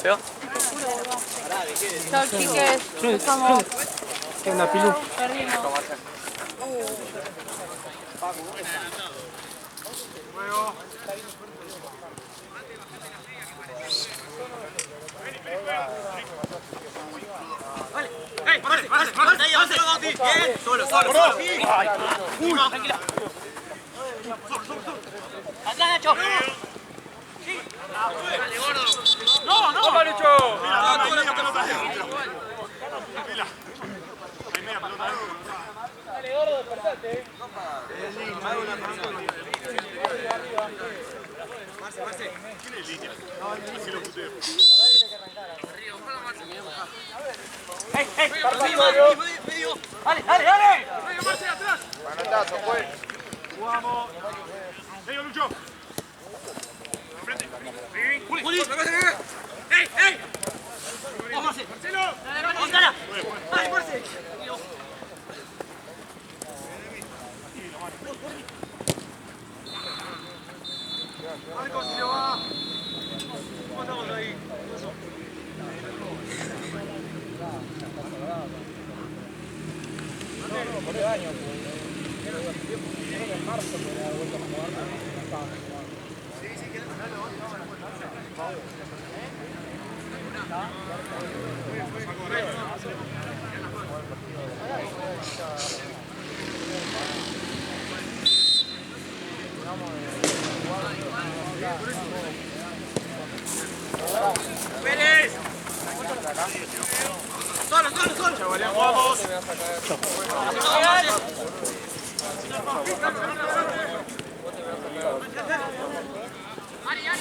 ¿Se va? Chao, chiques. Empezamos. ¿Qué onda, Pilu? Perdimos. Solo. Uno, tranquila. Atrás, Nacho. Dale, gordo. No. ¡Toma, Lucho! Primera pelota. Dale, gordo, despertate. Marce. ¿Quién es línea? Así lo puteo. Medio. Dale. Medio, Marce, atrás. Manotazo, pues. Jugamos. Medio, Lucho. Enfrente. Juli. ¡Ey! ¡Vamos, Marce! Marcelo. ¡Oscara! ¡Ay, Marce! Marcos, se lo va. ¿Cómo estamos ahí? ¡Pérez! ¡Solo! Chavalán, vamos.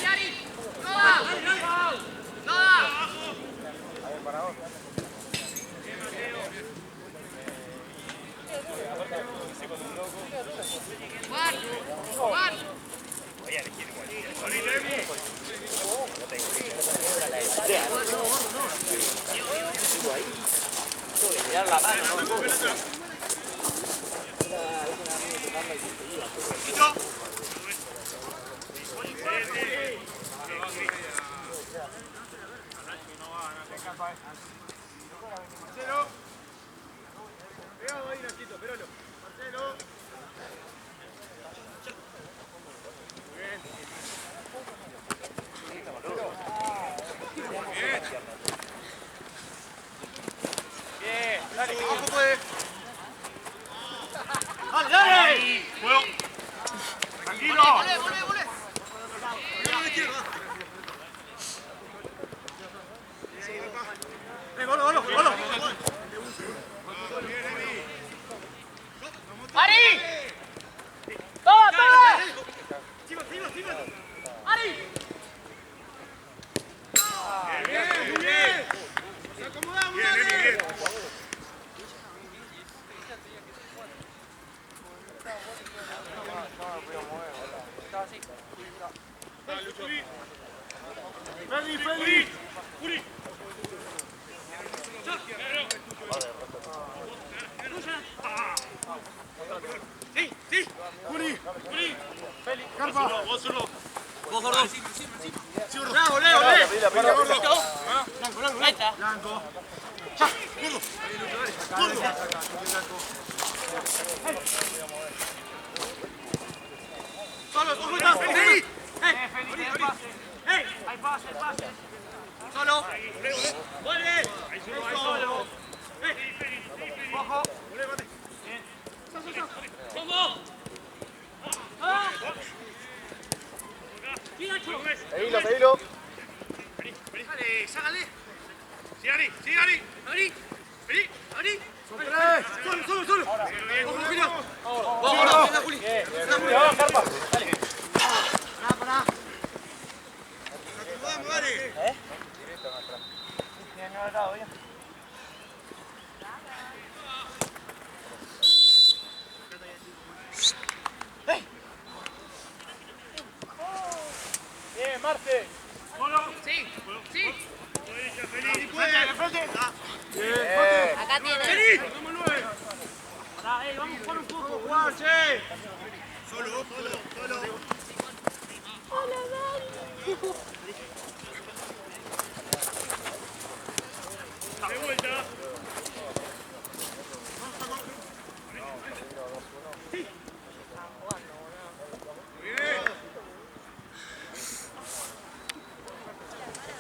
¡Ari! ¡Noda! Juan. Mirar la mano, ¿no? Marcelo. Pegado ahí, Nachito, esperalo. Marcelo. Bien, dale. Abajo puede. ¡Dale! Juego. Tranquilo. ¡Volé! Golo. ¡Ari! ¡Toma! Sigo. ¡Ari! Bien. Nos acomodamos, bien. Feli. Juli. Sí. Juli. Feli. Carpa. Vos solo. Vos, gordo. Bravo, Leo. Gordo. Ahí está. Blanco. Solo, ojo, está. ¡Feli! Hay pase. Solo. ¡Vuelve! Ahí solo. ¡Ojo! ¡Vamos! ¡Ah! ¡Sí, Nacho! Pedilo. ¡Dale, sácale! Sí, Ari. ¡Ari! Solo. ¡Ojo, Julio! ¡Vamos, gordo! ¡Juli! Carpa. Dale. ¡Pará! Acomodamos, dale. Bien, Marce. ¡Sí! Feli, puede. Bien. Acá tiene. Feli. Vamos 9. Vamos a jugar un poco, jugar, che. Solo. Hola, Dani. De vuelta. Muy bien.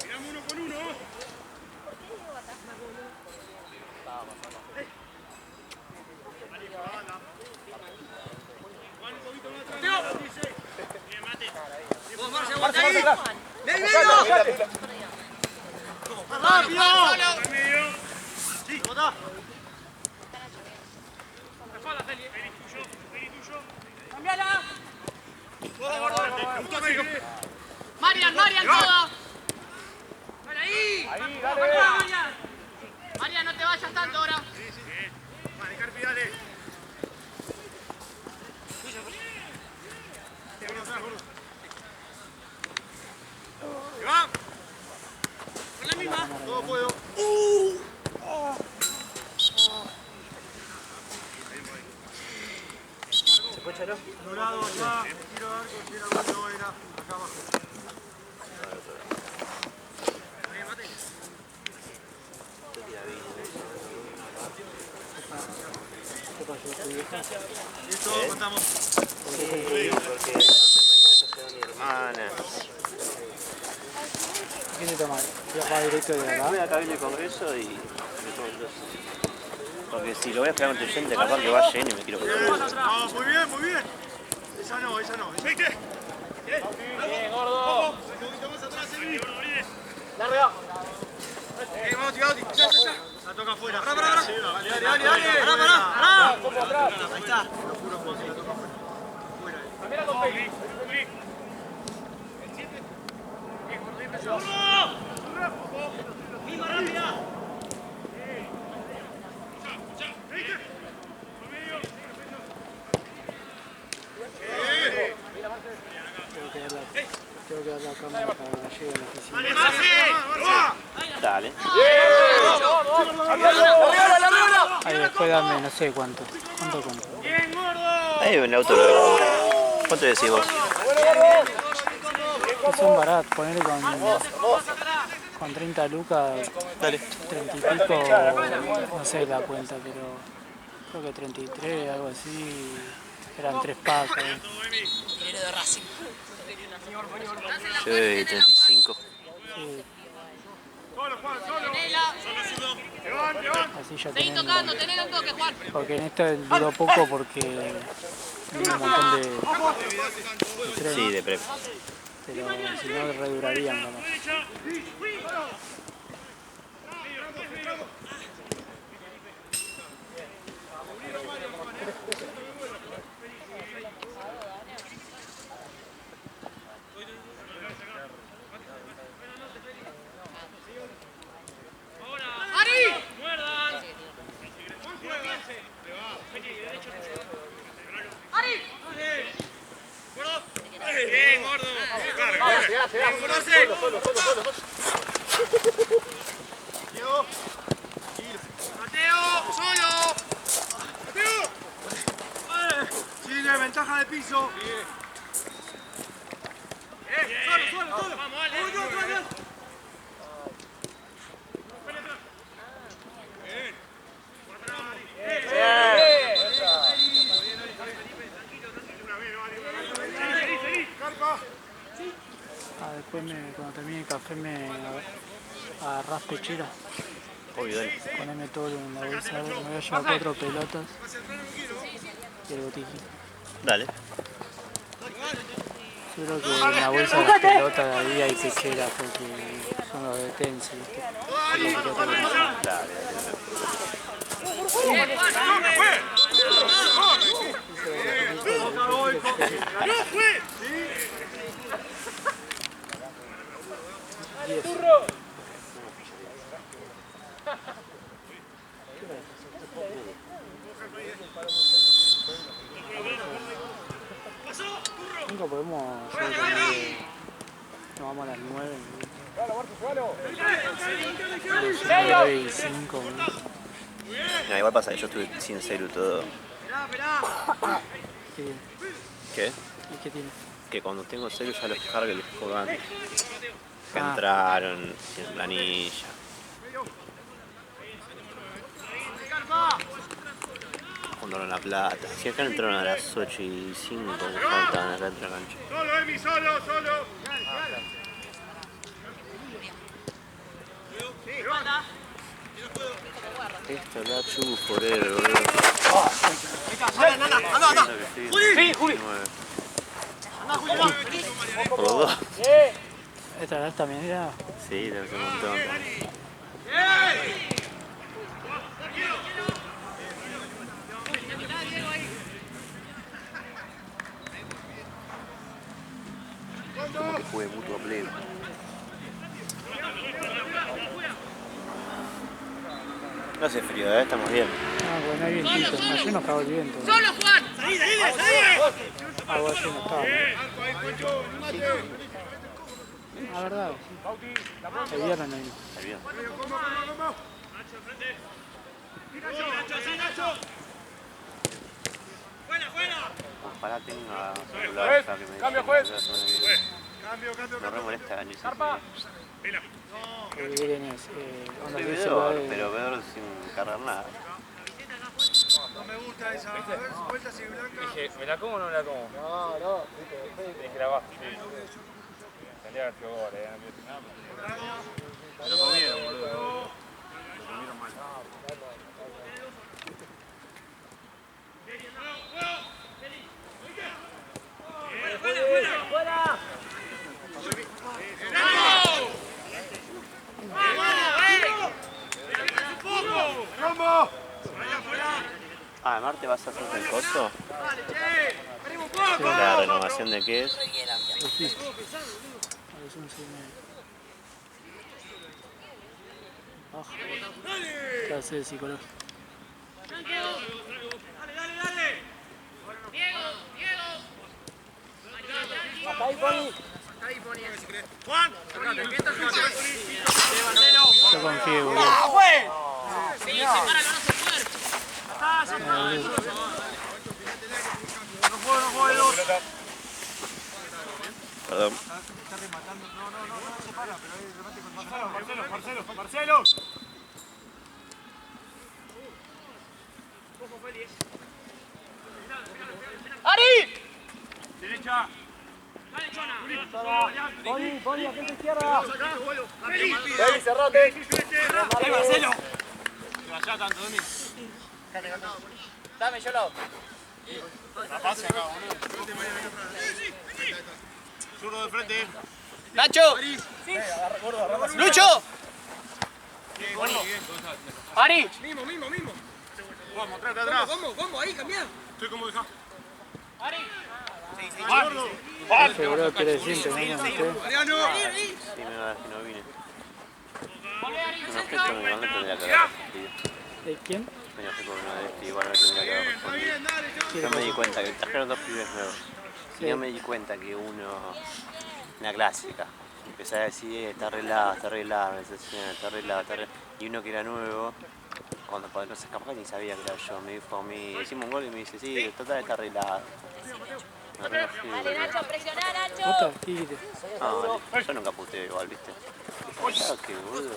Miramos uno con uno. Juan, un poquito más atrás. Bien, Mate. Vos, Marce, aguanta ahí. ¡Ven, ven! ¡Rápido! ¡Al medio! Sí, botá. La espalda, Feli. Vení tuyo. ¡Cambiala! Gustame. Marian, todo. ¡Dale ahí! Ahí, dale. Marian, no te vayas tanto ahora. Bien. Vale, Carpi, dale. ¡Va! Con la misma. Todo puedo. Dorado, allá. Tiro de arco, tiro de arco, era acá abajo. Listo, contamos. Sí, porque mañana ya se va mi hermana. ¿Qué se toma? ¿Va directo de acá? Voy a Cabildo y Congreso y... Porque si lo voy a esperar constituyente, capaz que va lleno y me quiero quedar. No, muy bien, muy bien. Esa no. ¿Viste? Bien, gordo. Un poquito más atrás, Eli. Larga. Vamos, ya. La toca afuera. Pará. Dale. Pará. Ahí está. Lo juro, Juan, que la toca afuera. Fuera. Cambiala con Peggy. ¡Misma rápida! Tengo que dar la cámara para que llegue a la oficina. ¡Vale, Marce! Dale. Ahí después dame, no sé cuánto. ¿Cuánto? ¡Bien, gordo! Ahí en el auto lo... ¿Cuánto decís vos? Son baratos, ponerle con 30 lucas, Dale. 30 y pico, no sé la cuenta, pero creo que 33, algo así, eran 3 packs. Yo doy 35. Sí, Solo, Juan, solo. así ya Seguí tocando, tenés un toque, Juan. porque en esta duró poco porque vi un montón de trenes, Sí, de prep. pero si no redurarían nomás. ¡Ari! ¡Muerdan! ¡Ari! ¡Bien, gordo! Diego. ¡Mateo! ¡Solo! Sigue, ventaja de piso. Solo. ¡Vamos, Ale! Carpa. Después cuando termine el café me agarrás pechera, Obvio, dale. poneme todo en la bolsa, me voy a llevar 4 pelotas y el botiquín. Dale. Yo creo que en la bolsa de las pelotas de ahí hay pechera porque son los de Tensi, ¿viste? Dale. Nunca podemos, yo creo que nos vamos a las 9. 9 y 5. No, igual pasa que yo estuve sin celu todo ¿Qué tiene? ¿Qué? ¿Y qué tiene? Que cuando tengo celu ya los cargo y los pongo antes. Que Ah. entraron, sin planilla. Juntaron la plata. Si acá entraron a las 8:05, que faltaban acá en la cancha. Solo, Emi, solo, solo. Esto la chupo por él, boludo. Anda. Sí, Juli. Por los dos. ¿Esta la también era? Sí, le hace un montón. Como que juegue mutuo a pleno. No hace frío, estamos bien. Ah, bueno, hay vientito. Ayer nos cagó el viento. ¡Solo, Juan! Algo así no estaba. Ah, verdad. Sí. El viernes no vino. Está bien. Ojalá tenga celular ya que me Cambio, dice juez. que la semana que viene. Me re molesta ni siquiera. El viernes onda Soy de vedor, celulares. pero vedor sin cargar nada. No me gusta esa. A ver, vuelta así blanca. Dije, ¿me la como o no me la como? No. Dije, la bajo. Tendría que haber sido gol, Lo comieron, boludo. Lo comieron mal. Ah, Marte, ¿vas a hacerte el coso? ¿La renovación de qué es? Pues sí. A las 11:30. Baja. Clase de psicología. Yo confío, boludo. Sí, sepáralo, no se puede. Perdón. Marcelo. ¡Ari! Derecha. Ahí, cerrate. Marcelo. Allá tanto de mí. Dame, yo lo. La pase acá, boludo. Zurdo de frente. ¡Nacho! ¡Lucho! ¡Ari! Mismo. Vamos, atrás. Vamos, ahí, cambiá. Estoy como deja. ¡Ari! Gordo. Ese boludo quiere decir, ¿no? Mariano. Sí, me va a dar que no vine. ¡Volvé, Ari! No sé, pero igual me tendría que haber respondido. ¿De quién? Venía a con una de este, igual me tendría que haber respondido. Yo me di cuenta que trajeron dos pibes nuevos. Y yo me di cuenta que uno, una clásica, empezaba a decir, está arreglado, está arreglado. Y uno que era nuevo, cuando no se escapaba ni sabía que era yo, me dijo a mí, hicimos un gol y me dice, sí, total está arreglado. Me re enojé, Dale, Nacho, presioná, Nacho. ¿Otra? Tigre. no, yo nunca puteo igual, ¿viste? Claro que boludo.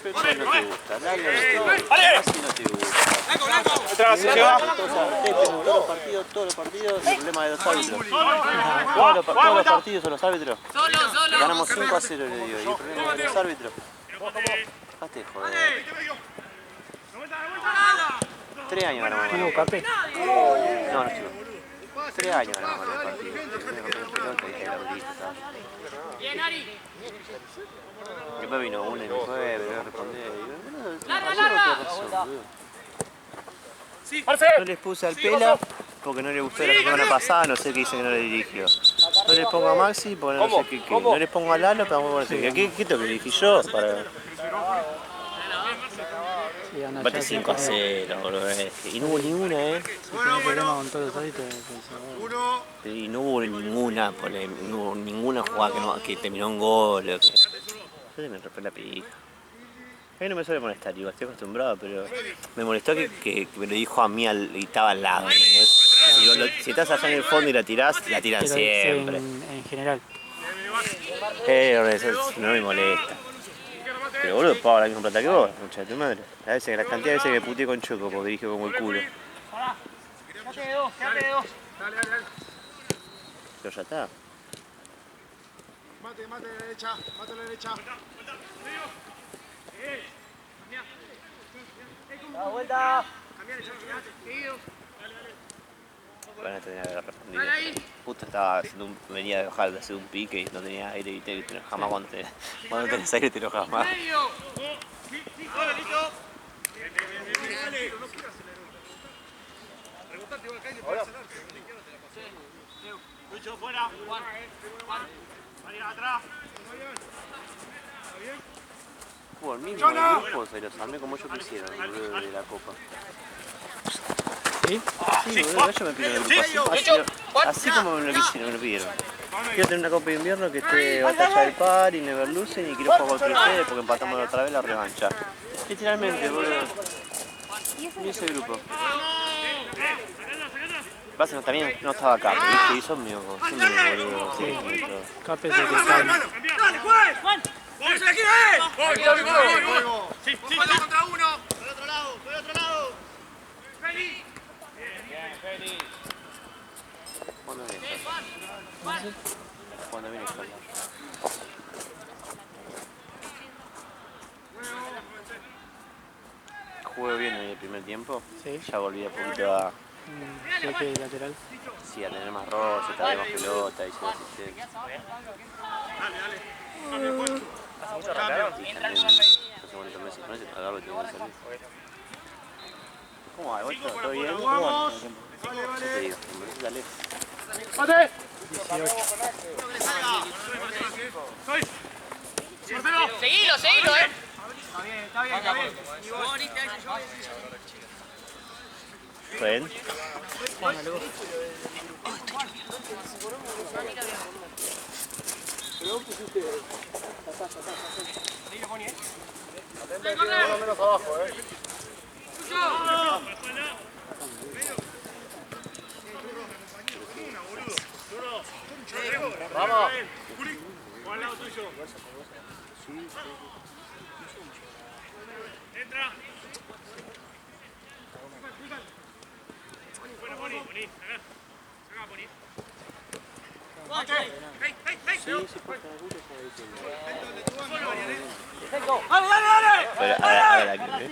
Pero no te gusta, dale, no te gusta, así no te gusta. Todos los partidos, el problema de los árbitros. Todos los partidos son los árbitros. ¡Solo! Ganamos 5-0, le digo, y el problema de los árbitros. Dejate de joder. 3 años ganamos mal ¿Tuvo el Capé? partido. No, no chico. 3 años ganamos mal el partido. Me rompieron la pelota y dije la bolita, ¿sabes? ¡Bien, Ari! Después vino uno y me fue, me voy a responder. Y digo, boludo, ¡Larga, tiene larga! razón, boludo. No les puse al Pela porque no le gustó la semana pasada, no sé qué dice que no le dirigió. No les pongo a Maxi porque no sé qué. No les pongo a Lalo porque no sé qué. ¿Qué tengo que dirigir yo? Para... Sí, anda Bate ya, 5-0, boludo. Y no hubo ninguna, Tiene problema con todos los árbitros. Uno. Y no hubo ninguna, no hubo ninguna jugada que terminó en gol. Yo me rompí la pija. A mí no me suele molestar, igual estoy acostumbrado, pero me molestó que me lo dijo a mí y estaba al lado, ¿entendés? Si estás allá en el fondo y la tiran Pero siempre. en general. Eso no me molesta. Pero boludo, pago la misma plata que vos, mucha de tu madre. A veces, la cantidad de veces que puteé con Choco porque dirijo como el culo. Quédate dos, quédate dos. Pero ya está. Mate a la derecha, mate a la derecha. Da vuelta. Van a tener que haber respondido. Justo estaba venía de bajar de hacer un pique y no tenía aire y te lo jamás cuando tenés aire te lo jamás. Lucho, fuera. Atrás. Por el mismo grupo se los armé como ellos quisieron, boludo, de la copa. ¿Sí? Sí, boludo, ellos me pidieron el grupo así como me lo quisieron, me lo pidieron. Quiero tener una copa de invierno que esté Batalla del Par y Neverlusen y quiero jugar contra ustedes porque empatamos otra vez la revancha. Literalmente, boludo. Y ese grupo. Pasa no, también no estaba acá, ¿viste? Y son míos, boludo. Sí, Cape es el que está. ¡Dale, Juan! ¡Vamos a la esquina, Sí, contra uno. Por otro lado, por otro lado. Feli. Bien, Feli. ¿Cuándo viene? ¿Cuándo viene Escolar? Jugué bien en el primer tiempo. Sí. Ya volví a poquito a... Bloque lateral. Sí, a tener más roce, traer más pelota y ser asistente. ¿Hace mucho arrancaron? Y también hace bonitos meses con ese tragarlo y tengo que salir. ¿Cómo va? ¿Todo bien? ¿Cómo va? ¿Qué te digo? Dale. ¡Mate! 18. Seguilo, seguilo, Está bien. ¿Ven? Menos abajo, Vamos. Al lado tuyo. Entra. Bueno, Boni, acá, Boni. ¡Dale! Pero ahora que ve.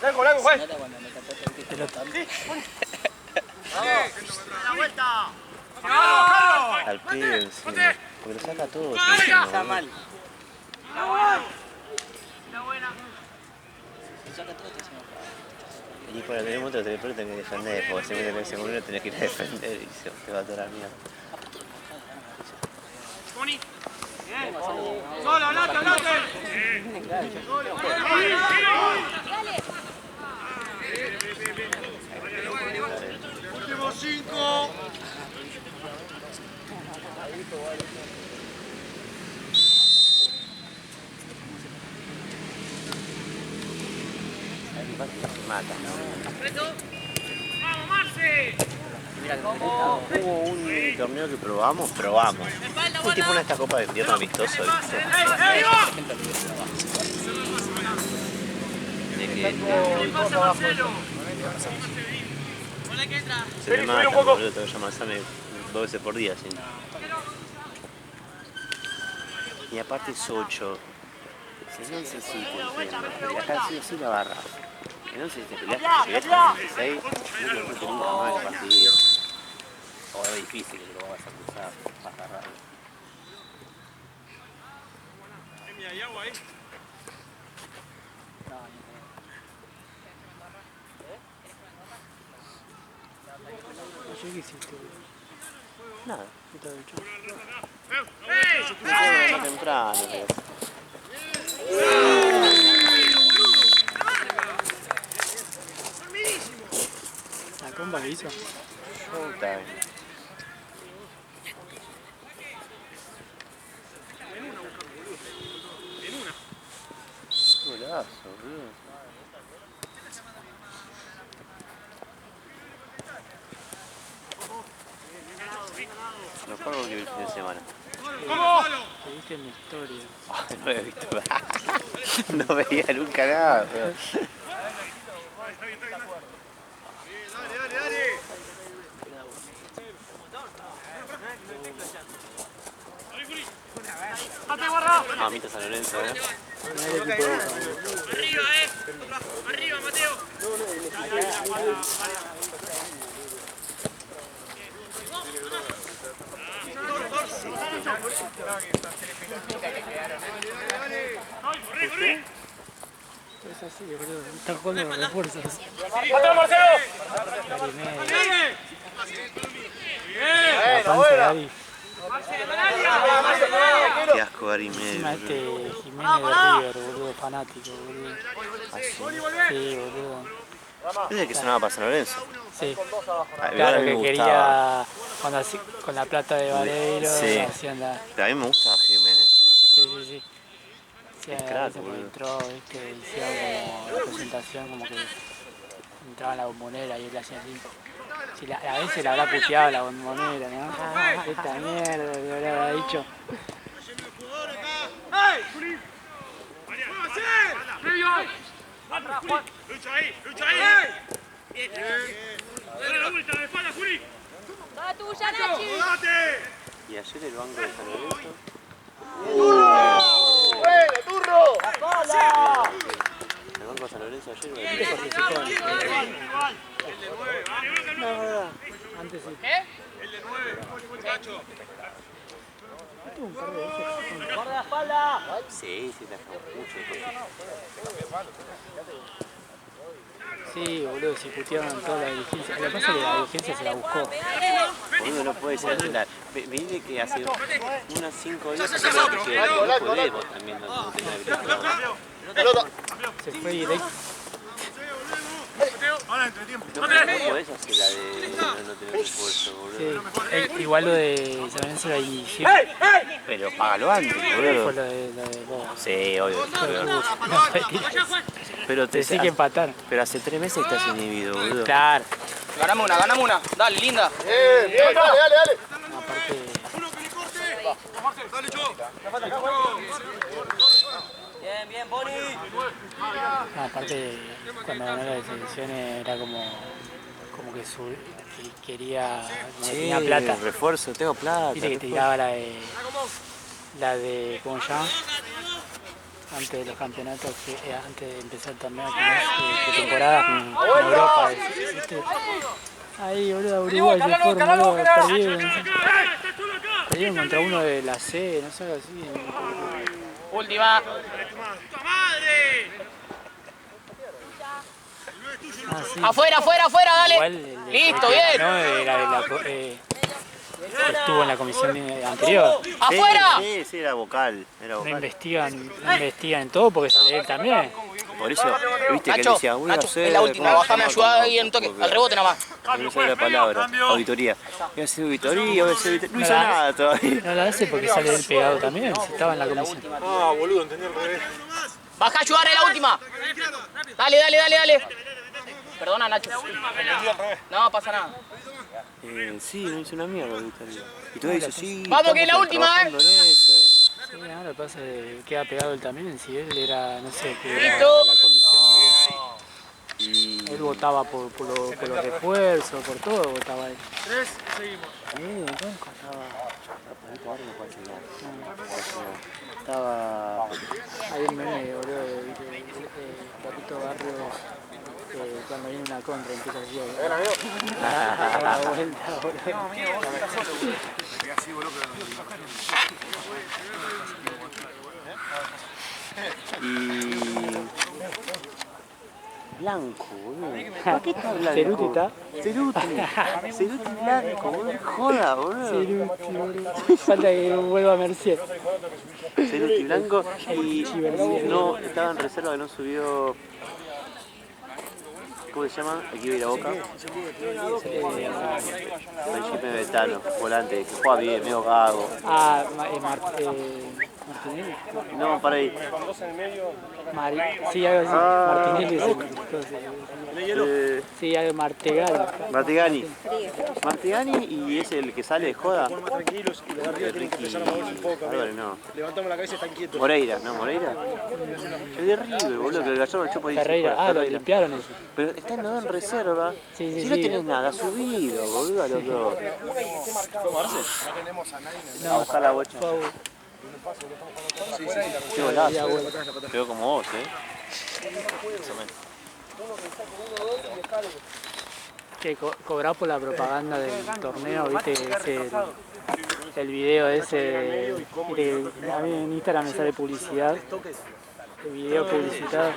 Largo, Juan. ¡La vuelta! Al pibe encima. Porque lo saca todo. Está mal. Y para tener un otro teleport tenés que defender, porque si metes ese uno tenés que ir a defender y se te va toda la mierda. Boni. Solo, hablate. Últimos 5. Se mata, ¿no? ¡Vamos, Marce! Hubo un torneo que probamos. Fue tipo una de estas copas de invierno amistoso, ¿viste? De que se me mata, boludo, tengo que llamarme 2 veces por día, ¿sí? Y aparte es 8. Si no necesito, y acá sí o sí la barra. Entonces te peleas, llegas con 16, no te gusta nunca más el partido. O es difícil que lo vas a cruzar, vas a agarrarlo. ¿Hay agua ahí? ¿Qué hiciste? Nada. ¿Qué te ha dicho? Más temprano, pero... ¿La comba que hizo? Showtime. juegazo, boludo. Lo pago que vi el fin de semana. Te viste en mi historia. Ay, no lo había visto. No veía nunca nada, pero... Mamita San Lorenzo, Arriba, arriba, Mateo. Es así, boludo. Está jugando los refuerzos. ¡Mateo, Marcelo! La panza de Ari. Qué asco, Gary Encima Medio. Jiménez de River, boludo, fanático, boludo. Sí, boludo. Es el que sonaba para San Lorenzo. Sí. A mí Claro me que gustaba. quería, cuando así, con la plata de Vareiro, Sí. hacían la... Pero a mí me gustaba Jiménez. Sí, sí, sí. Sí, Es a crack, veces cuando boludo. entró, viste, hicieron como la presentación, como que entraba en la bombonera y él hacía así. Sí, a veces la habrá puteado la bombonera, ¿no? Ah, esta mierda, le habrá dicho. Lucha ahí, lucha ahí. Dale la vuelta de espalda, Juli. ¡Va tuya, Nachi! Y ayer el banco de San Lorenzo. ¡Bueno, turro! El banco de San Lorenzo ayer me No, antes sí. El de 9, muchacho. Tuvo un par de veces. ¡Guarda la espalda! Sí, sí, te mucho. Sí, boludo, se putearon toda la dirigencia. Lo que pasa es que la dirigencia se la buscó. Boludo, no puede ser. Viste que hace unas 5 días que no podemos también no tener habilitado. Pelota. Se fue directo. Ahora entre tiempo. No podés hacer la de no tener esfuerzo, boludo. Sí. Igual lo de San Lorenzo era IG. Pero págalo antes, Fue boludo. lo de vos. Sí, obvio. Pero te Sí que empatar. Pero hace 3 meses estás inhibido, boludo. Claro. Ganame una. Dale, linda. Bien, bien, dale. Aparte, Uno que le corte. Dale, Cho. Bien, Boni. aparte cuando ganó las selecciones era como que él quería, como que tenía plata. Refuerzo, tengo plata. Viste que tiraba la de ¿cómo se llama? Antes de los campeonatos, antes de empezar el torneo de temporada en Europa. ¿Viste? Ahí, boludo, Uruguay se forma, boludo, perdieron contra uno de la C, no sé, algo así. Última. Ah, sí. Afuera, dale. Igual el Listo, que bien. ganó estuvo en la comisión anterior. ¡Afuera! Sí, era vocal. No investigan en todo porque sale él también. Por eso, viste que él Nacho, decía, voy a hacer... es la última. Bájame, ayuda ahí en un toque. Al rebote nomás. No sale la palabra, auditoría. Voy a hacer auditoría, voy a hacer auditoría. No hizo nada todavía. No la hace porque sale él pegado también, si estaba en la comisión. Ah, boludo, entendí al revés. Baja a ayudar en la última. Dale. Perdona, Nacho. No pasa nada. Sí, no hizo una mierda auditoría. Y todo dice, sí, Vamos, que es la estamos última, trabajando en eso. Sí, ahora lo que pasa es que queda pegado él también, si él era, no sé, que era Listo. la comisión. Y... Él votaba por los refuerzos, por todo votaba él. 3, seguimos. Nunca Estaba... hay un meme, boludo, de Papito Barrio, cuando viene una contra empieza así, a la vuelta, boludo. Y... Blanco, boludo. ¿Por qué está blanco? Ceruti está. Ceruti blanco, boludo. Joda, boludo. Ceruti, boludo. Falta que vuelva a Mercier. Ceruti blanco y no estaba en reserva que no subió ¿Cómo se llama? Aquí viene Boca. Felipe Betano, volante, que juega bien, medio gago. Ah, Martinelli. No, para ahí. Sí, algo así. Martinelli es el... Sí, algo Martegani. Martigani. Martigani y es el que sale de joda. Más tranquilos y le da riesgo Ricky empezar a mover un poco. Álvarez, no. Levantamos la cabeza y están quietos. Moreira, ¿no? ¿Moreira? Es de River, boludo, que el Gallardo el Chopo dice. Ferreira, lo limpiaron eso. Pero está en en reserva. Sí, Si no tenés nada, subido, boludo, a los dos. No, Ojalá la bocha. Qué golazo. Quedó como vos, Que cobrar por la propaganda del torneo, viste, el video ese, viste, a mí en Instagram me sale publicidad, el video publicitado,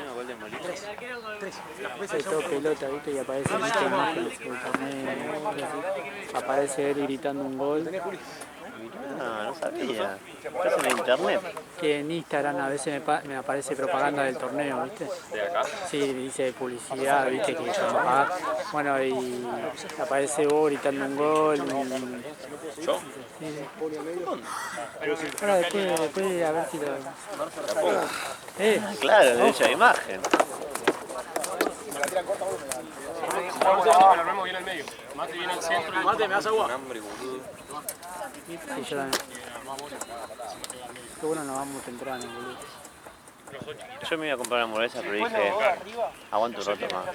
de todo pelota, viste, y aparece muchas imágenes del torneo, aparece él gritando un gol. No sabía. Estás en internet. Que en Instagram a veces me aparece propaganda del torneo, ¿viste? ¿De acá? Sí, dice publicidad, ¿viste? Que yo pagar. Bueno, y aparece vos gritando un gol. ¿Yo? Sí. Ahora después a ver si lo... Claro, de hecho, imagen. Vamos bien al medio. Mate viene al centro. Mate, ¿me das agua? Sí, yo también. Qué bueno, nos vamos temprano, boludo. Yo me iba a comprar una hamburguesa, pero dije, aguanto un rato más.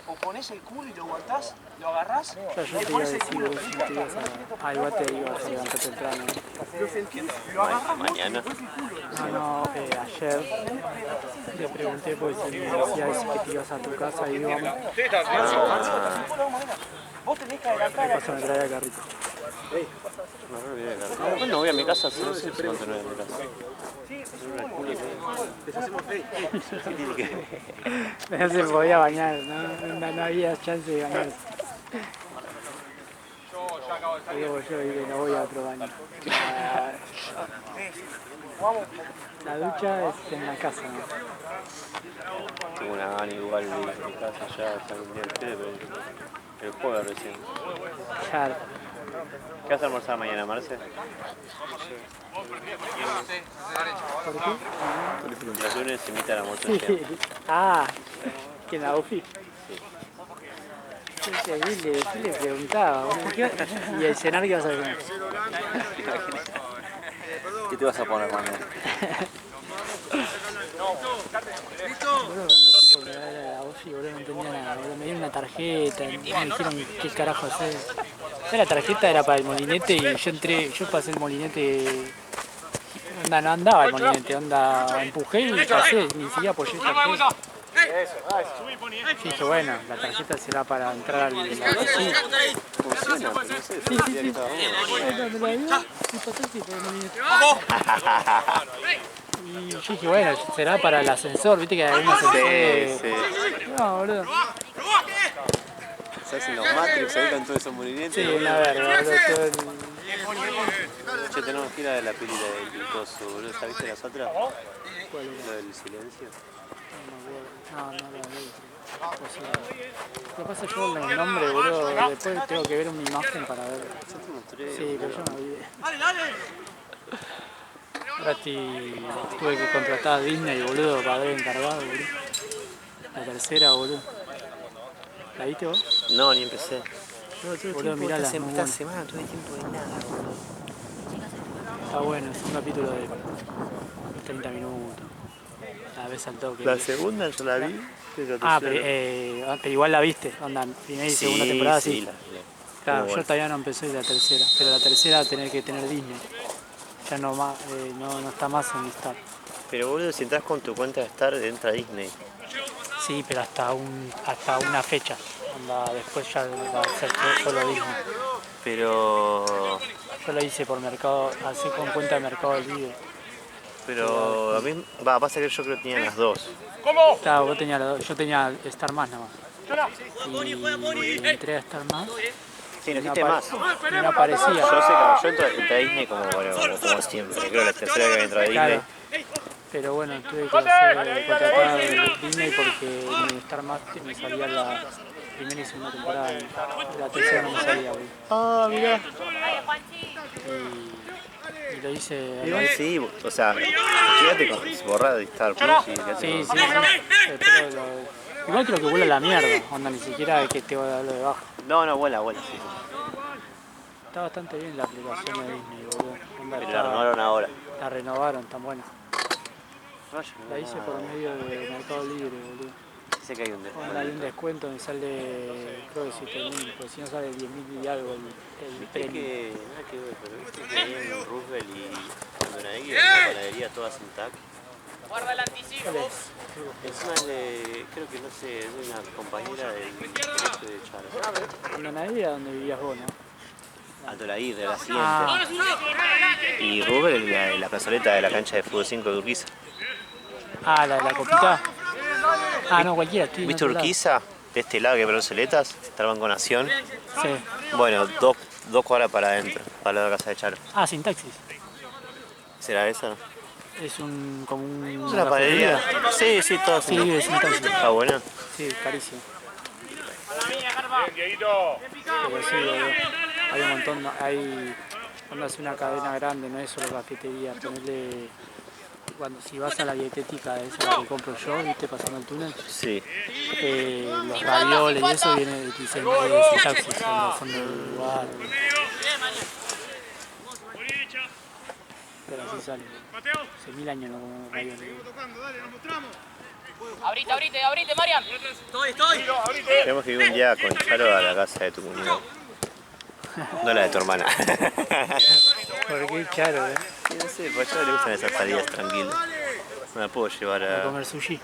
O pones el culo y lo aguantás, lo agarrás. O sea, yo te iba a decir, vos no te ibas a... Ah, igual te ibas a levantar temprano. Mañana. No, ayer le pregunté porque se me decía que te ibas a tu casa y íbamos. Vos tenés que adelantar. ¿Qué pasa? Me trae el carrito. Me re olvidé de cargar. Bueno, voy a mi casa, no sé cuánto no voy a mi casa. No se podía bañar, no había chance de bañarse. Digo yo, y no voy a otro baño. La ducha es en la casa, ¿no? Tengo una gana igual de ir a mi casa ya, hasta un día el tele, pero el jueves recién. Claro. ¿Qué vas a almorzar mañana, Marce? ¿Por qué? Los lunes se invita al almuerzo Sí. siempre. Ah, ¿quién la Ufi? ¿Qué le preguntaba? ¿Y el cenar qué vas a comer? ¿Qué te vas a poner mañana? Boludo, me fui por la Ufi, boludo, no entendía nada, boludo. Me dieron una tarjeta, me dijeron qué carajo hacer. La tarjeta era para el molinete y yo pasé el molinete. Onda, no andaba el molinete, onda, empujé y pasé, ni siquiera apoyé tarjeta. Sí, dije, bueno, la tarjeta será para entrar al... Funciona, pero no sé, Sí. me la dio y pasé así por el molinete. Y yo dije, bueno, será para el ascensor, viste que hay un ascensor. Sí. No, boludo. Se hacen los Matrix ahí con todos esos movimientos. Sí, una verga, boludo. Che, tenemos que ir a la peli del coso, boludo. ¿Sabiste las otras? ¿Cuál era? Lo del silencio. No, la vi. Lo que pasa es que yo el nombre, boludo, después tengo que ver una imagen para ver. Yo te mostré. Sí, pero yo no vi. Ahora tuve que contratar a Disney, boludo, para ver encargado, boludo. La tercera, boludo. ¿La viste vos? No, ni empecé. Boludo, mirala, esta muy buena. semana no tuve tiempo de nada, boludo. Está bueno, es un capítulo de 30 minutos. A veces al toque. La segunda yo la vi. Pero igual la viste, onda, primera y segunda temporada, sí. Claro, yo todavía no empecé la tercera, pero la tercera tener que tener Disney. Ya no está más en Star. Pero boludo, si entras con tu cuenta de Star, entra a Disney. Sí, pero hasta una fecha. Onda, después ya va a ser solo Disney. Pero... Yo lo hice por mercado, así con cuenta de Mercado del Video. Pero a mí, pasa que yo creo que tenía las dos. Claro, vos tenías las dos, yo tenía Star Más nada más. Y entré a Star Más. Sí, no hiciste más. Y no aparecía. Yo sé que yo entré a Disney como siempre. Creo que la tercera que entré a Disney. Claro. Pero bueno, tuve que hacer contratar de Disney porque en Star Master me salía la primera y segunda temporada. La tercera no me salía, güey. Ah, mirá. Y lo hice. Igual sí, o sea, fíjate con borrar de Star Plus y Sí, sí, sí. Igual creo que vuela la mierda, onda, ni siquiera es que te voy a darlo de baja. No, vuela, sí. Está bastante bien la aplicación de Disney, boludo. Onda, Pero la renovaron ahora. La renovaron, tan buena. No, yo no La hice por medio de Mercado Libre, boludo. sé que hay un descuento. Onda, hay un descuento, me sale, creo que 7.000, porque si no sale 10.000 y algo el Viste premio. que, nada que ver, pero viste que ahí en Roosevelt y Donadegui, en la panadería toda sin tac. Guarda el anticipo. ¿Cuál es? Encima es de, creo que no sé, es de una compañera del colegio de Charo. En Donadería donde vivías vos, ¿no? Alto la I, de la siguiente. Ah, Y Roosevelt es la plazoleta de la cancha de fútbol 5 de Urquiza. la copita. Ah, no, cualquiera, estoy en ¿Viste otro lado. Urquiza? De este lado que Bronzeletas, traban con Nación. Sí. Bueno, dos cuadras para adentro, para la casa de Charo. Ah, Sintaxis. ¿Será esa? Es como un... Es una panadería. Sí, todo así. Sí, es Sintaxis. Está buena. Sí, carísimo. Bien, Dieguito. Pero sí, boludo. Hay un montón, hay... Onda es una cadena grande, no es solo cafetería. Ponerle... Si vas a la dietética esa que compro yo, viste, pasando el túnel, Sí. los ravioles y eso viene de Sintaxis, son del lugar. Pero así sale. Hace 1000 años no como ravioles. Abrite, Marian. Tenemos que ir un día con Charo a la casa de tu cuñado. No la de tu hermana. ¿Por qué Charo, Sí, no sé, porque a Charo le gustan esas salidas tranquilas. No la puedo llevar a a... comer sushi?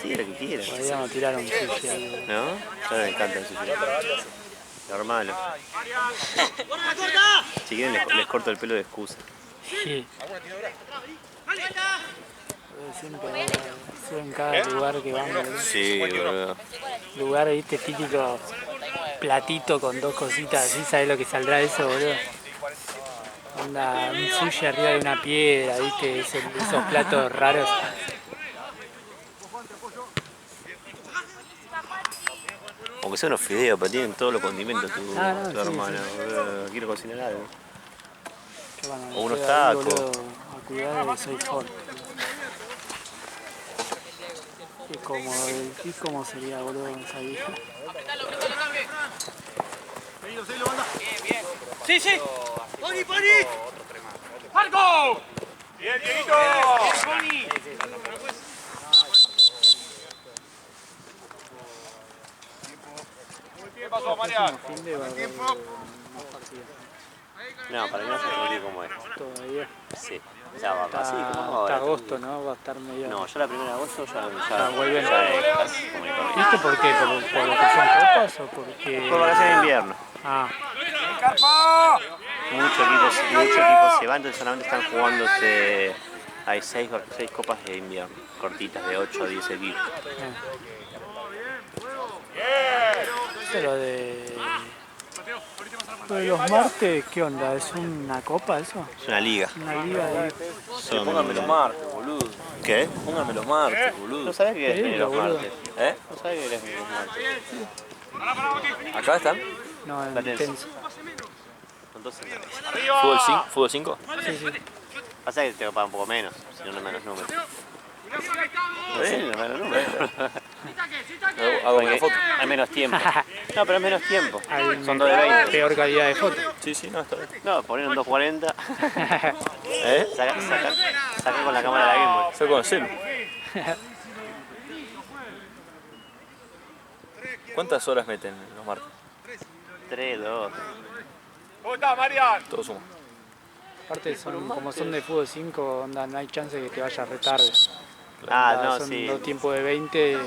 Sí, lo que quieras. Podríamos tirar un sushi ahí. ¿No? A mí me encanta el sushi. Lo hermano. Si quieren les corto el pelo de excusa. Sí. Siempre en cada lugar que vamos. ¿no? Sí, boludo. Lugar, viste, típico platito con dos cositas así, ¿sabes lo que saldrá de eso, boludo? Onda, un sushi arriba de una piedra, viste, esos platos raros. Aunque sea unos fideos, pero tienen todos los condimentos tu Sí, hermana, sí. boludo. Quiero cocinar algo. Yo cuando O unos llego ahí, tacos. boludo, a cuidar soy Ford. ¿Y cómo sería, boludo, esa vieja? Sí, sí. ¡Pani! ¡Marco! Bien, Dieguito. ¿Qué pasó, Marian? Fin de va a haber más partidos. No, para mí no se puede como es. Todavía. Sí. Ya va así como Hasta ahora. agosto, ¿no? Va a estar medio... No, ya la primera de agosto ya vuelven. ya es casi como el corriente. ¿Viste por qué? ¿Por lo que son copas o porque...? Por vacaciones de invierno. Ah, Muchos equipos se van, entonces solamente están jugándose. Hay 6 copas de invierno, cortitas de 8 a 10 equipos. pero lo de los martes, ¿qué onda? ¿Es una copa eso? Es una liga. ¿Una liga de...? Póngame los martes, boludo. ¿Qué? Póngame los martes, boludo. No sabés que eres venir los boludo. martes. ¿Eh? No sabés que eres venir los martes. ¿Acá están? No, en Latense. Tenso. Son 2 centavos. ¿Fútbol 5? Sí, sí. Pasa que te pagan un poco menos, si no, no menos números. Sí, no menos números. Hago una Porque foto. hay menos tiempo. No, pero es menos tiempo. Hay Son 2 de 20. peor calidad de foto. Sí, no, está bien. No, ponieron 2.40. ¿Eh? Saca con la cámara de la Game Boy. Soy con el celu. ¿Cuántas horas meten los martes? 3, 2. ¿Cómo estás, Marian? Todo suma. Aparte, como son de fútbol 5, onda, no hay chance que te vayas retarde. Ah, Onda, no, son sí. 2 tiempos de 20 y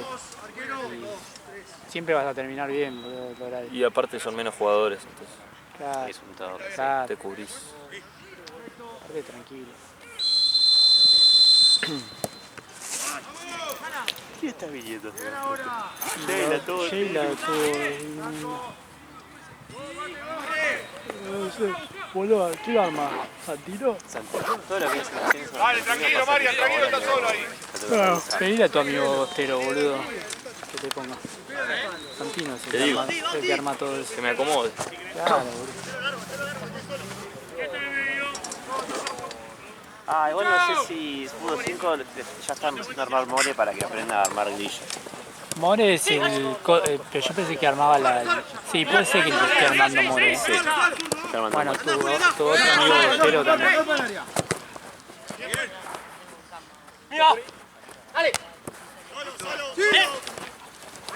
siempre vas a terminar bien, boludo, el horario. Y aparte son menos jugadores, entonces Claro, Es un todo. claro, te cubrís. aparte tranquilo. ¿Quién está viniendo? Sheila, todo. Sheila, todo... No sé. Boludo, ¿qué arma? ¿Santino? Todo lo que es elecciones Dale, tranquilo, Marian, tranquilo, estás solo ahí. No, pedile a tu amigo Ostero, boludo, que te ponga. Santino es el que arma todo eso. Que me acomode. Claro, boludo. Ah, igual no sé si Fútbol 5 ya están empezando a armar More para que aprenda a armar grillos. More es pero yo pensé que armaba sí, puede ser que esté armando More. Sí, está armando Bueno, More. tu otro amigo Ostero también. Mira. Dale. ¡Sí! Ahí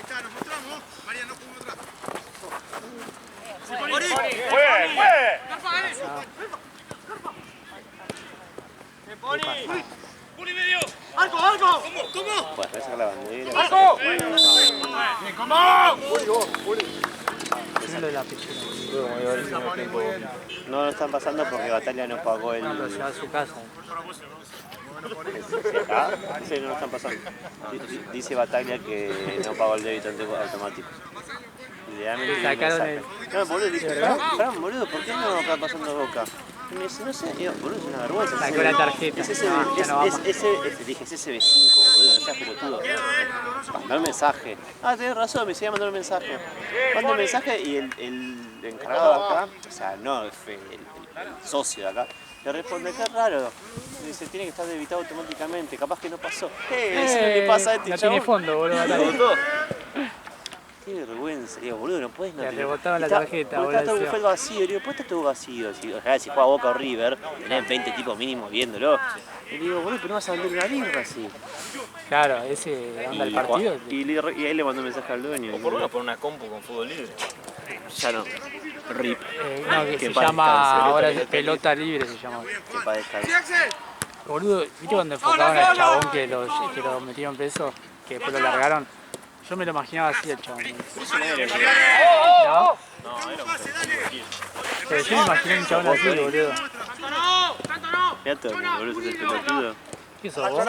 está, nos mostramos. María, no pongo atrás. ¡Puli medio! ¡Arco, arco! ¿Cómo? Bueno, voy a sacar la bandera. ¡Arco! ¡Bien, cómo! Es lo de la pichera. No lo están pasando porque Batalla no pagó el... Cuando se va a su casa. ¿Acá? Sí, no lo están pasando. Dice Batalla que no pagó el débito automático. Literalmente Sacaron el... No, boludo, dice, Fran, boludo, ¿por qué no está pasando Boca? Y me dice, no sé, digo, boludo, es una vergüenza. Sacó la tarjeta. Dije, es SB5, boludo, no seas pelotudo. Mandó el mensaje. Ah, tenés razón, me decía mandar el mensaje. Manda el mensaje y el encargado de acá, o sea, no el socio de acá, le responde, qué raro. Dice, tiene que estar debitado automáticamente, capaz que no pasó. Eso es lo que pasa a este no chabón. tiene fondo, boludo. Qué vergüenza, digo, boludo, no puedes no Le tener. rebotaban la tarjeta, boludo. boludo. Fue el vacío, digo, ¿por qué está todo vacío? O sea, si juega Boca o River, tenés 20 tipos mínimos viéndolo. Y le digo, boludo, pero no vas a vender una birra así. Claro, ese anda el partido. Y ahí le mandó un mensaje al dueño. O por una, por una compu con fútbol libre. Ya no. RIP. No, que se paz llama, descanse, ahora es pelota libre se llama. Que para descansar. ¡Sí, Axel! Boludo, ¿viste cuando enfocaban al chabón que lo metieron preso? Que después lo largaron. Yo me lo imaginaba así el chabón. ¿No? Pero yo me imaginé un chabón así, boludo. Ya todo, boludo, sos el pelotudo. ¿Qué sos vos?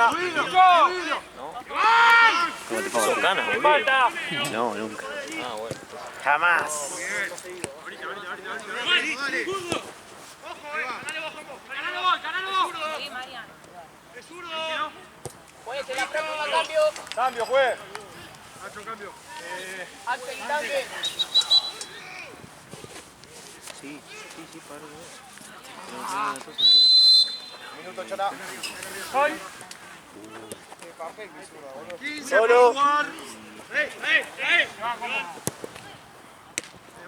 ¿Cómo te pongo? ¿Sos canas, boludo? No, nunca. Ah, bueno. Jamás. Sí, Marian. Ponete la próxima, cambio. Cambio, juez. Axel y tanque. Sí, paro. Minuto, Chana. 15 Solo. para jugar.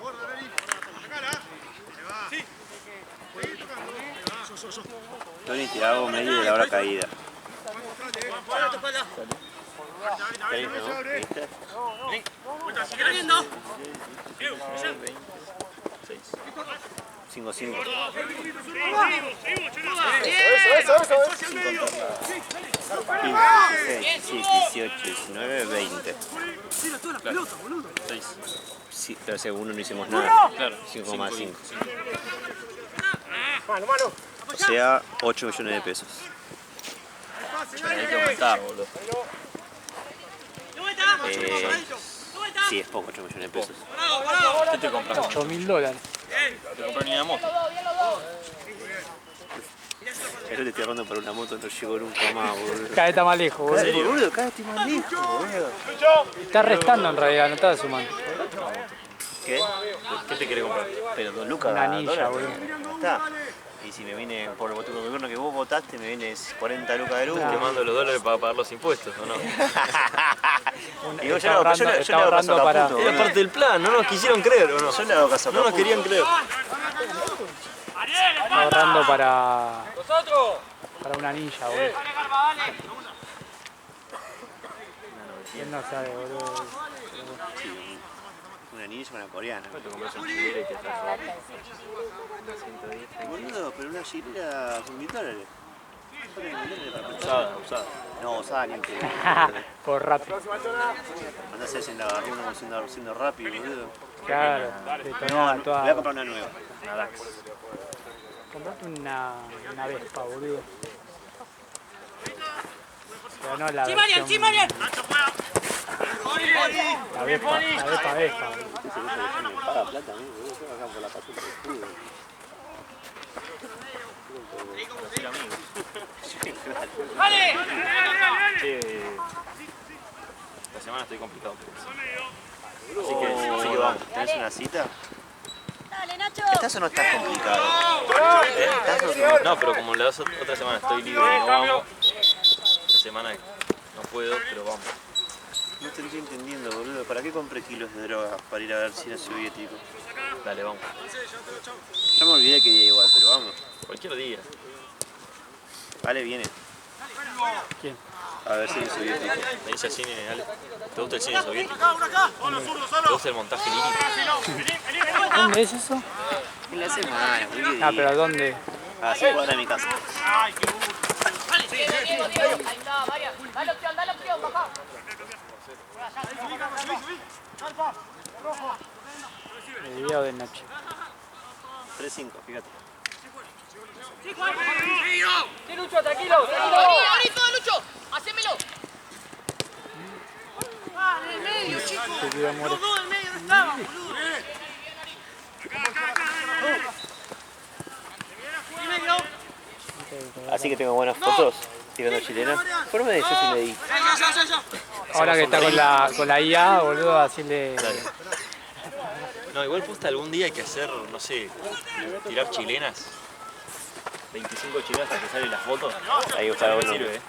Borda, Beli. Sacala. Ahí va. Sí. Seguí tocando. Ahí va. Tony te hago medio de la hora caída. Para tu espalda. ¿Qué dices, no? ¿Viste? Sigue viendo. 5-5. Eso. 16, 18, 19, 20. Sí, pero según no hicimos nada. Claro. 5,5. Mano. O sea, 8 millones de pesos. Hay que aumentar, boludo. Sí, es poco, 8 millones de pesos. ¿Qué te compras? $8.000. ¿Te compras ni una moto? Yo te estoy ahorrando por una moto, no llego nunca más, boludo. Cada vez está más lejos, boludo. Boludo, cada vez estoy más lejos, boludo. Está restando en realidad, no está sumando. ¿Qué? ¿Qué te querés comprar? Pero 2 lucas. Una anilla, dólares. boludo. Está. Y si me viene por el gobierno que vos votaste, me viene 40 lucas de luz. Te mando los dólares para pagar los impuestos, ¿o no? Y yo Está le hago ahorrando- yo le está hago caso ahorrando a para- Caputo, Era boludo. parte del plan, no nos quisieron creer, ¿o no? Yo le hago caso a No nos Caputo. querían creer. Está ahorrando para una anilla, boludo. Él no sabe, boludo. Una niña y una coreana. Te compras un chilero y te traes. Boludo, pero una chilera son $1.000. Usada. No, usada ni en pedo. Por rápido. Andás a hacer en la garruna como siendo rápido, boludo. Claro, detonada Voy a toda. comprar una nueva. Comprate una Vespa, boludo. Pero no la versión... Sí, Marian. La Vespa, boludo. Me paga plata a mí, boludo. Yo acá por la patrulla del fútbol. Hacer amigos. Che, esta semana estoy complicado. Así que vamos. ¿Tenés una cita? Dale, Nacho. ¿Estás o no estás complicado? No, pero como la otra semana estoy libre y no vamos, esta semana no puedo, pero vamos. No te estoy entendiendo, boludo. ¿Para qué compré kilos de drogas? Para ir a ver cine soviético. Dale, vamos. Ya me olvidé que día igual, pero vamos. Cualquier día. Vale, viene. ¿Quién? A ver cine soviético. ¿Venís al cine, Ale? ¿Te gusta el cine soviético? ¿Te gusta el montaje lírico? ¿Dónde es eso? En la semana, boludo. Ah, pero ¿dónde? A 5 cuadras de mi casa. Diego, ahí está, María. Dale opción, baja. ¿De día o de noche? 3-5, fíjate. Sí, Lucho, tranquilo. Vení, todo, Lucho. Hacémelo. Te pido amor. Así que tengo buenas fotos tirando chilena. Forma de eso sí me di. Ahora que está con la IA, boludo, así le... No, igual posta algún día hay que hacer, no sé, tirar chilenas. 25 chilenas hasta que salen las fotos. Hay que buscar Me alguno. sirve,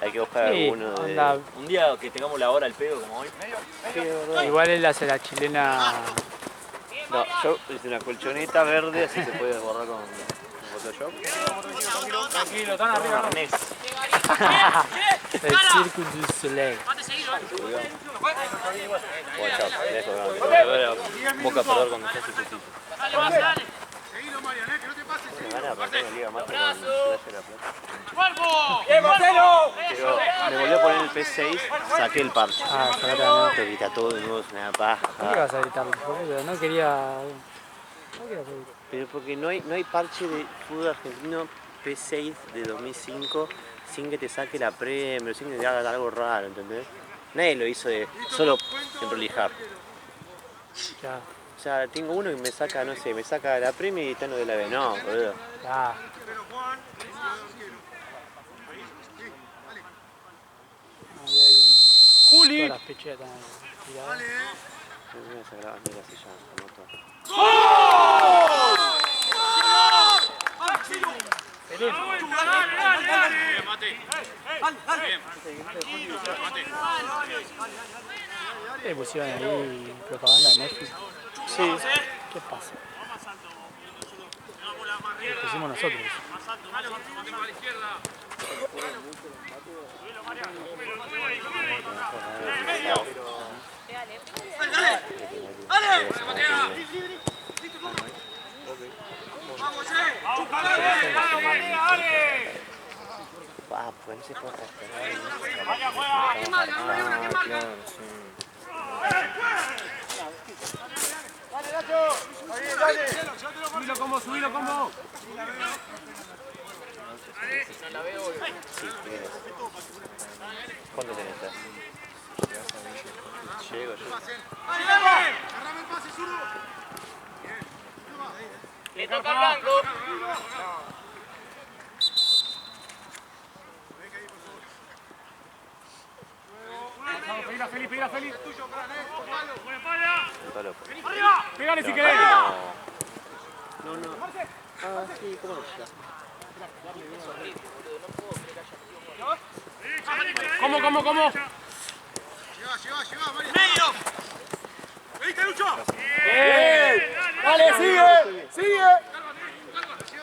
Hay que buscar Sí, alguno de... onda, Un día que tengamos la hora al pedo como hoy. igual él hace la chilena... No, yo hice una colchoneta verde, así se puede borrar con Photoshop. Tranquilo, están arriba. Arnés. El Cirque du Soleil. Boca a perder cuando se hace ese tipo. Me van a arrancar la Liga Master con Flash de la Plata. ¡Bien, Marcelo! Pero me volví a poner el P6, saqué el parche. Ah, claro. Te grita todo de nuevo, es una paja. ¿Por qué vas a gritarlo, boludo? No quería... Pero porque no hay parche de fútbol argentino P6 de 2005 sin que te saque la Premier, sin que te haga algo raro, ¿entendés? Nadie lo hizo de solo en prolijar. Ya, O sea, tengo uno que me saca, no sé, me saca la Premier y está no de la B. No, boludo. ya. Ahí hay un... Juli. Todas las pechetas tiradas. Me voy a sacar la bandera así ya, como todo. Pusieron ahí propaganda de Netflix. Sí. ¿Qué pasa? Lo pusimos nosotros. Ah, pues no se puede esperar. Claro, sí. Subilo como. Sí, tienes. ¿Cuánto tenés? Llego yo. Le toca al blanco. Pegale, Felipe. Está loco. Pegale si querés. No. Ah, sí, ¿cómo no? ¿Cómo? ¡Medio! ¿Viste, Lucho? ¡Bien! Dale, sigue.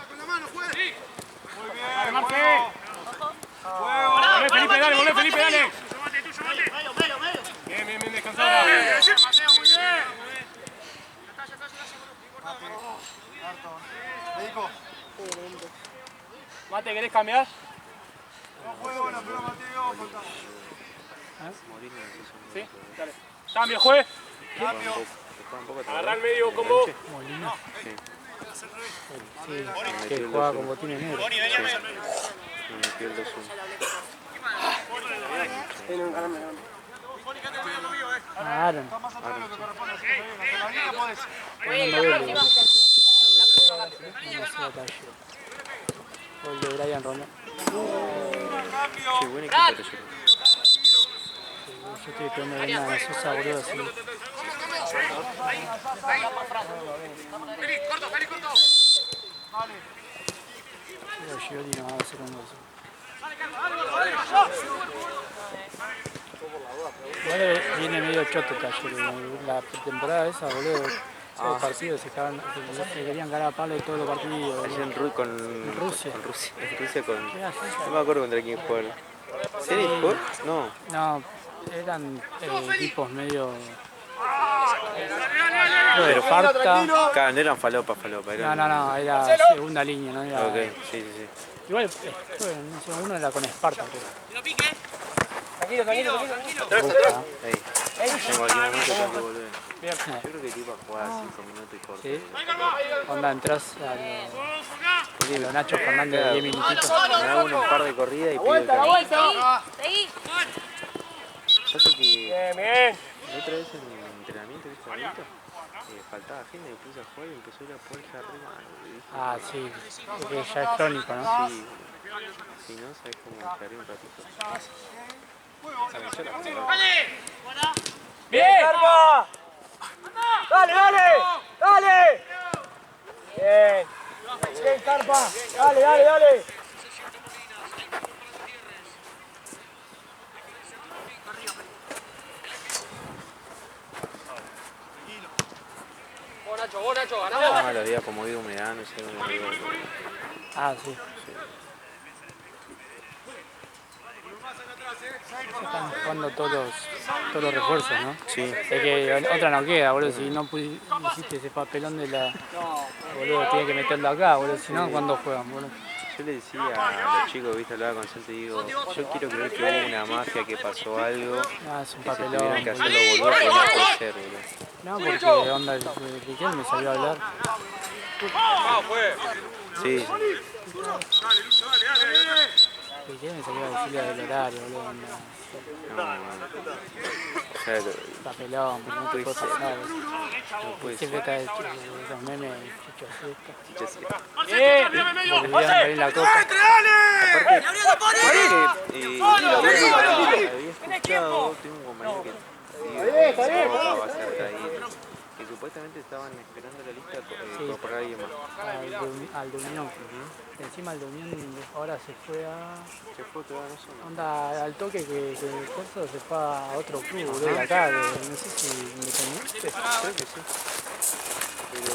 Con la mano, juega. Dale, Marce. Volvé, Felipe, dale. Bien, descansado. Mateo, muy bien. Mate, ¿querés cambiar? Sí, dale. Cambio, juez. Agarrá el medio con vos. Molina. Sí, que juega con botines negros. Me metió el 2-1. Aaron. La próxima. Vamos a Talleres. Gol de Brian Rondón. Qué buen equipo Talleres. Yo estoy esperando a Brenda Sosa, boludo, así. Pero Gioli no va a hacer un gol. Igual viene medio choto Talleres. La pretemporada esa, boludo. Todos los partidos se querían ganar a palo de todos los partidos. Allá en Rusia. En Rusia con... ¿Qué haces? No me acuerdo contra quién jugaron. ¿Serie Sports? No. No, eran equipos medio... Pero Esparta. Claro, no eran falopa. No, era segunda línea, ¿no? Era... Ok, sí. Igual, no sé, uno era con Esparta, creo. Tranquilo. Ahí. En cualquier momento tengo que volver. Yo creo que tipo a jugar 5 minutos y corto. Sí. Onda, entras a los Nacho Fernández de 10 minutitos. Me hago un par de corridas y pido el cambio. Seguí. Pasa que Bien. la otra vez en el entrenamiento, ¿viste? Bonito? Faltaba gente, me puse a jugar y empezó a ir a Polja re mal. Ah, sí, porque ya es crónico, ¿no? Sí. Si no, sabes cómo quedaría un ratito. Bien. ¡Carpa! ¡Dale! Bien, Carpa. Dale. Vos Nacho, ganamos. No, los días como vivo humedad, no sé. Ah, sí. Están jugando todos los refuerzos, ¿no? Sí. Es que otra no queda, boludo. Si no hiciste ese papelón de la... Boludo, tiene que meterlo acá, boludo. Si no, ¿cuándo juegan, boludo? Yo le decía a los chicos, viste, hablaba con Santi y digo, yo quiero creer que hubo una mafia, que pasó algo, Ah, es un que se papelón, tuvieron que hacer boludo. los boludos, pero no puede ser, boludo. No, porque onda, Riquelme me salió a hablar. Sí. Riquelme me salió a decirle del horario, boludo. Onda. O sea, Papelón, pero no te puede pasar. no puede Siempre ser. está los memes de Chicho Seca. Chicha, sí. Volvían a venir la copa. Había escuchado, tengo un compañero que supuestamente estaban esperando la lista por alguien más. Al de Unión. Encima el de Unión ahora se fue a... Se fue todavía, no sé. Onda, al toque que el curso se fue a otro club, boludo, de acá, no sé si Independiente. Creo que sí. Pero...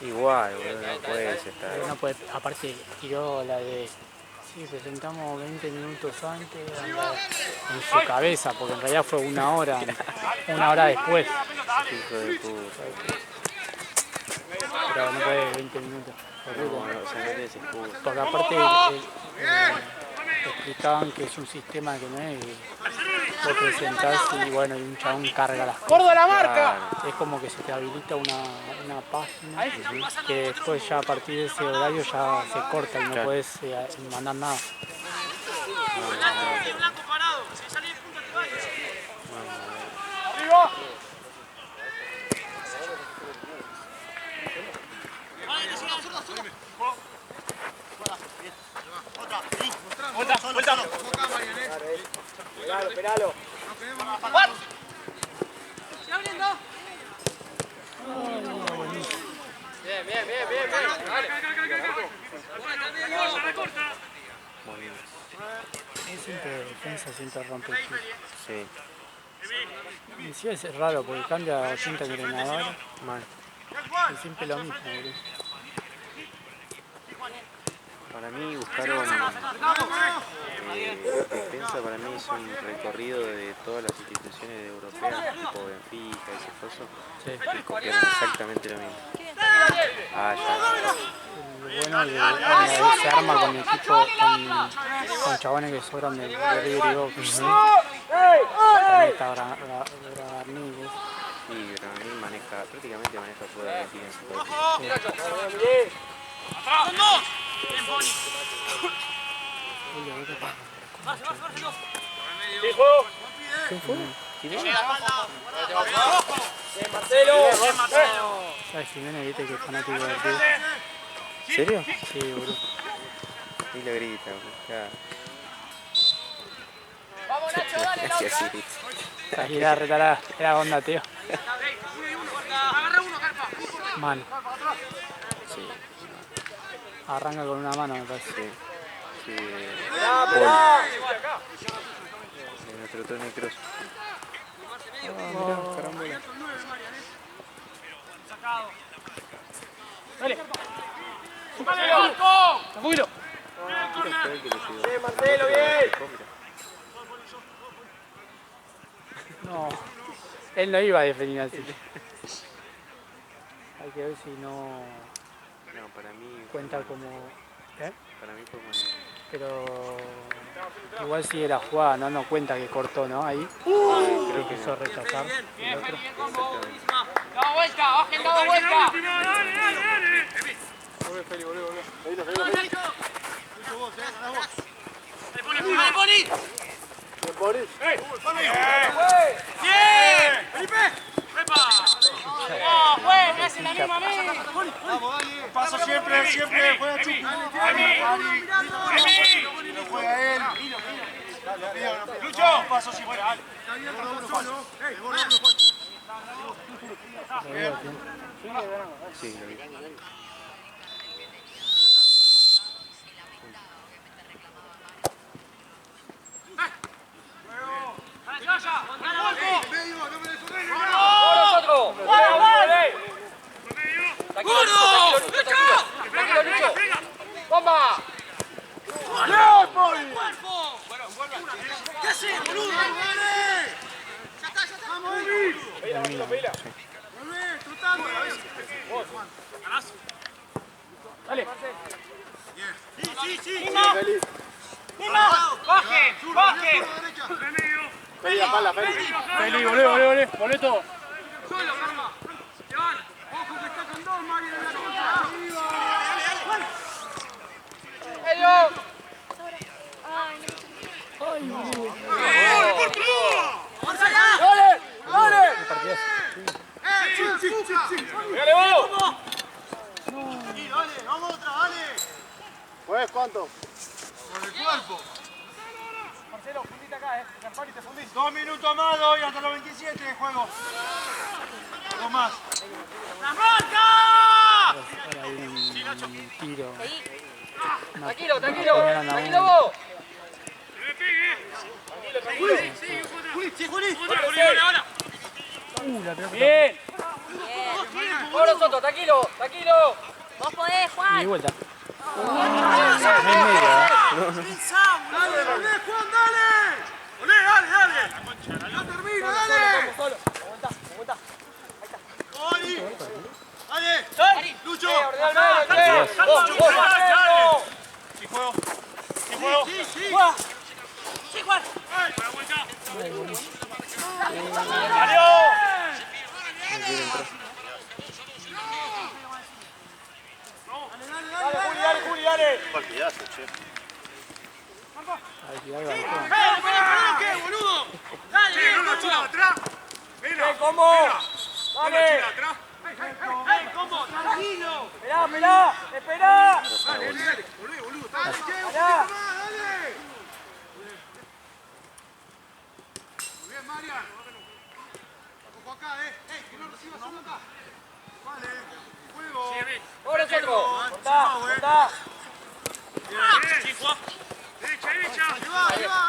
Igual, boludo, no puede estar. No puede, aparte tiró la de... Sí, presentamos 20 minutos antes, onda, en su cabeza, porque en realidad fue una hora después. Hijo de puta. Pero no puede 20 minutos. No, o sea, no tenés excusa. Porque aparte explicaban que es un sistema que no es que vos presentás y bueno, y un chabón carga las cosas. ¡Gordo la marca! Es como que se te habilita una página que después ya a partir de ese horario ya se corta y no podés mandar nada. Esperalo. Bien. Dale. Es siempre defensa, siempre rompe el piso. Sí. Y sí es raro porque cambia 80 entrenadores. Mal. Es siempre lo mismo, boludo. Para mí buscaron defensa, para mí es un recorrido de todas las instituciones europeas, tipo Benfica, ese coso, Sí. y copiaron exactamente lo mismo. Ah, ya. Lo bueno es que se arma con equipo, con chabones que sobran de River y Boca. También está Garni. Sí, Granadín prácticamente maneja todo de Argentina en su país. ¿Quién fue? ¿Quién es? ¿Sabes Jiménez, viste que es fanático del partido? ¿En serio? Sí, boludo. Y lo grita, boludo. Claro. Vamos Nacho, dale la Así, otra. así. Ahí era retalada, era onda, tío. Agarra uno, Carpa. Mano. Sí, Arranca con una mano, me parece. sí. Sí, nuestro Tony Kroos. Mirá, carambola. Dale. Tranquilo. Marcelo, bien. No, él no iba a definir así. Hay que ver si no No, para mí. cuenta como... ¿Eh? Para mí fue como. Pero igual sigue la jugada, no cuenta que cortó, ¿no? Ahí Creo que quiso rechazar. Bien, Feli, bien combo. Dado vuelta, bajen, dado vuelta. Volvé, Feli, volvé. ¡Dale, Boni! ¡Bien! ¡Felipe! No, güey, me hacen la misma a mí. Vamos, dale. Paso siempre, juega Chupi. Juega él. Lucho, paso siempre. Sí, lo vi. ¡Nosotros! Tranquilo, Lucho. ¡Bomba! ¿Qué haces, boludo? Ya está. Vamos, Volvé, trotando. Dale. Sí. ¡Mima! ¡Baje! Feli, volvé. Volvé todo. Solo, Karma. Iván, ojo que está con dos, Mario, en la contra. ¡Ello! ¡Dale! ¡Pégale vos! Dale, vamos otra, dale. Pues, ¿cuánto? Con el cuerpo. Marcelo, fundite acá, Zampari, te fundís. 2 minutos más, doy hasta los 27 de juego. 2 más. ¡La marca! Ahora hay un tiro. Tranquilo vos. La pelota. Bien. Vos nosotros, tranquilo. Vos podés, Y Juan. vuelta. No hay medio, Dale, volvé, Juan, dale. Volvé, dale. No termina, dale. Solo. Aguantá. Oli. Dale. Lucho. Sí, juego. Sí. Dale, Juli, dale. Partidazo, che. Ahí sí, ahí va. ¿Qué, boludo? Dale, Lucho. Atrás. Ven, combo. Dale. ¿Cómo? Tranquilo. Esperá. Dale, boludo. Dale, Pará. dale. Muy bien, Marian. Ojo acá, que no recibas solo acá. Vale, juego. Vos nosotros. Cortá. Ahí va.